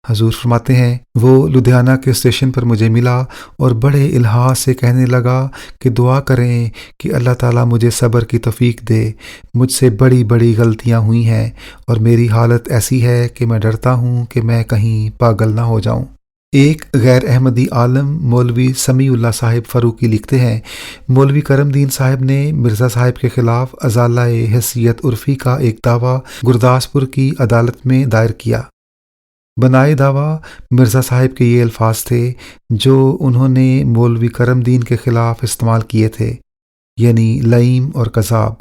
حضور فرماتے ہیں وہ لدھیانہ کے اسٹیشن پر مجھے ملا اور بڑے الحاح سے کہنے لگا کہ دعا کریں کہ اللہ تعالیٰ مجھے صبر کی توفیق دے، مجھ سے بڑی بڑی غلطیاں ہوئی ہیں اور میری حالت ایسی ہے کہ میں ڈرتا ہوں کہ میں کہیں پاگل نہ ہو جاؤں۔ ایک غیر احمدی عالم مولوی سمیع اللہ صاحب فاروقی لکھتے ہیں، مولوی کرم دین صاحب نے مرزا صاحب کے خلاف ازالہ حیثیت عرفی کا ایک دعویٰ گرداسپور کی عدالت میں دائر کیا۔ بنائے دعویٰ مرزا صاحب کے یہ الفاظ تھے جو انہوں نے مولوی کرم دین کے خلاف استعمال کیے تھے، یعنی لئیم اور کذاب۔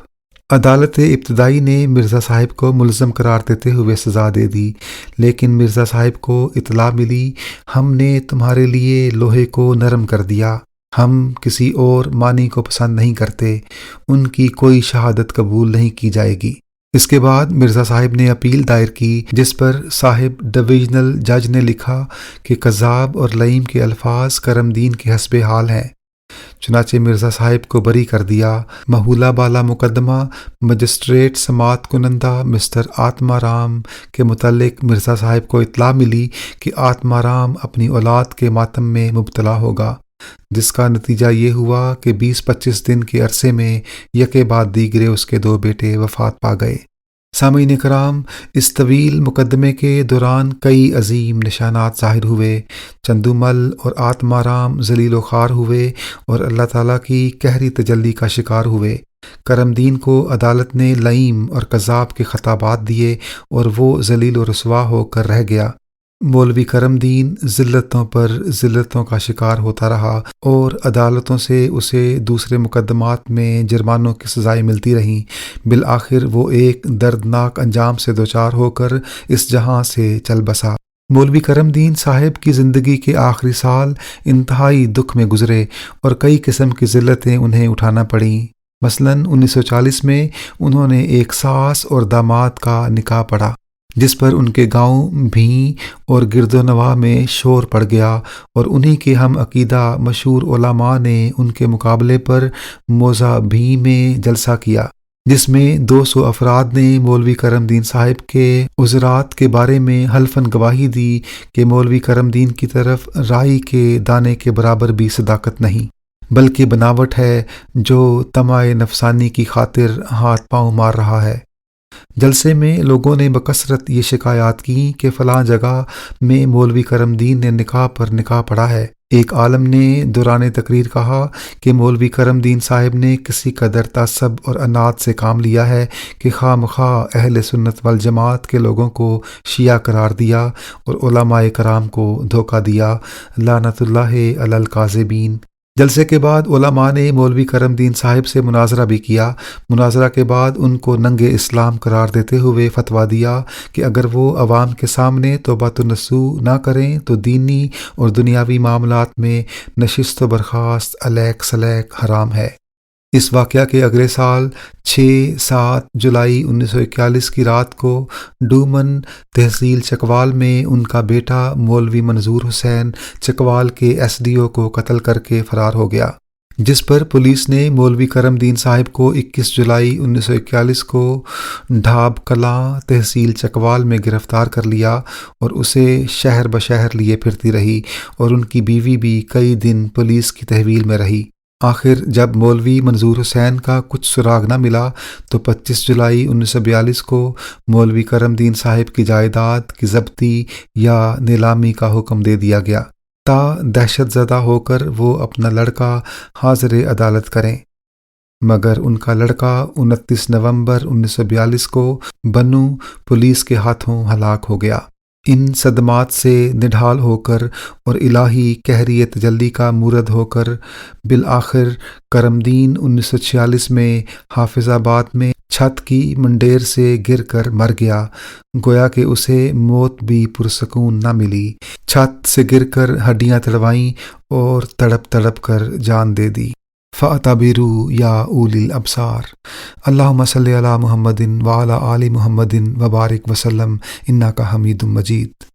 عدالت ابتدائی نے مرزا صاحب کو ملزم قرار دیتے ہوئے سزا دے دی، لیکن مرزا صاحب کو اطلاع ملی ہم نے تمہارے لیے لوہے کو نرم کر دیا، ہم کسی اور مانی کو پسند نہیں کرتے، ان کی کوئی شہادت قبول نہیں کی جائے گی۔ اس کے بعد مرزا صاحب نے اپیل دائر کی جس پر صاحب ڈویژنل جج نے لکھا کہ کذاب اور لئیم کے الفاظ کرم دین کے حسب حال ہیں، چنانچہ مرزا صاحب کو بری کر دیا۔ محولہ بالا مقدمہ مجسٹریٹ سماعت کنندہ مسٹر آتما رام کے متعلق مرزا صاحب کو اطلاع ملی کہ آتما رام اپنی اولاد کے ماتم میں مبتلا ہوگا، جس کا نتیجہ یہ ہوا کہ 20-25 دن کے عرصے میں یکے بعد دیگرے اس کے 2 بیٹے وفات پا گئے۔ سامعین کرام، اس طویل مقدمے کے دوران کئی عظیم نشانات ظاہر ہوئے۔ چندو مل اور آتما رام ذلیل و خوار ہوئے اور اللہ تعالیٰ کی قہری تجلی کا شکار ہوئے۔ کرم دین کو عدالت نے لئیم اور کذاب کے خطابات دیے اور وہ ذلیل و رسوا ہو کر رہ گیا۔ مولوی کرم دین ذلتوں پر ذلتوں کا شکار ہوتا رہا اور عدالتوں سے اسے دوسرے مقدمات میں جرمانوں کی سزائیں ملتی رہیں۔ بالآخر وہ ایک دردناک انجام سے دوچار ہو کر اس جہاں سے چل بسا۔ مولوی کرم دین صاحب کی زندگی کے آخری سال انتہائی دکھ میں گزرے اور کئی قسم کی ذلتیں انہیں اٹھانا پڑیں۔ مثلاً 1940 میں انہوں نے ایک ساس اور داماد کا نکاح پڑھا، جس پر ان کے گاؤں بھیں اور گرد و نواح میں شور پڑ گیا اور انہی کے ہم عقیدہ مشہور علماء نے ان کے مقابلے پر موضع بھیں میں جلسہ کیا، جس میں 200 افراد نے مولوی کرم دین صاحب کے عذرات کے بارے میں حلفاً گواہی دی کہ مولوی کرم دین کی طرف رائی کے دانے کے برابر بھی صداقت نہیں، بلکہ بناوٹ ہے جو طمع نفسانی کی خاطر ہاتھ پاؤں مار رہا ہے۔ جلسے میں لوگوں نے بکثرت یہ شکایات کی کہ فلاں جگہ میں مولوی کرم دین نے نکاح پر نکاح پڑھا ہے۔ ایک عالم نے دوران تقریر کہا کہ مولوی کرم دین صاحب نے کسی قدر تعصب اور عناد سے کام لیا ہے کہ خواہ مخواہ اہل سنت والجماعت کے لوگوں کو شیعہ قرار دیا اور علماء کرام کو دھوکہ دیا، لعنت اللہ علی الکاذبین۔ جلسے کے بعد علماء نے مولوی کرم دین صاحب سے مناظرہ بھی کیا۔ مناظرہ کے بعد ان کو ننگ اسلام قرار دیتے ہوئے فتویٰ دیا کہ اگر وہ عوام کے سامنے توبۃ النصوح نہ کریں تو دینی اور دنیاوی معاملات میں نشست و برخاست علیق سلیق حرام ہے۔ اس واقعہ کے اگلے سال 6-7 جولائی 1941 کی رات کو ڈومن تحصیل چکوال میں ان کا بیٹا مولوی منظور حسین چکوال کے ایس ڈی او کو قتل کر کے فرار ہو گیا، جس پر پولیس نے مولوی کرم دین صاحب کو 21 جولائی 1941 کو ڈھاب کلاں تحصیل چکوال میں گرفتار کر لیا اور اسے شہر بشہر لیے پھرتی رہی اور ان کی بیوی بھی کئی دن پولیس کی تحویل میں رہی۔ آخر جب مولوی منظور حسین کا کچھ سراغ نہ ملا تو 25 جولائی 1942 کو مولوی کرم دین صاحب کی جائیداد کی ضبطی یا نیلامی کا حکم دے دیا گیا۔ تا دہشت زدہ ہو کر وہ اپنا لڑکا حاضر عدالت کریں، مگر ان کا لڑکا 29 نومبر 1942 کو بنو پولیس کے ہاتھوں ہلاک ہو گیا۔ ان صدمات سے نڈھال ہو کر اور الہی قہری تجلی کا مورد ہو کر بالآخر کرم دین 1946 میں حافظ آباد میں چھت کی منڈیر سے گر کر مر گیا، گویا کہ اسے موت بھی پرسکون نہ ملی۔ چھت سے گر کر ہڈیاں تڑوائیں اور تڑپ تڑپ کر جان دے دی۔ فَاعْتَبِرُوا یا اولی الابصار۔ اللہم صلی علی محمد وعلی آل محمد وبارک وسلم انک حمید مجید۔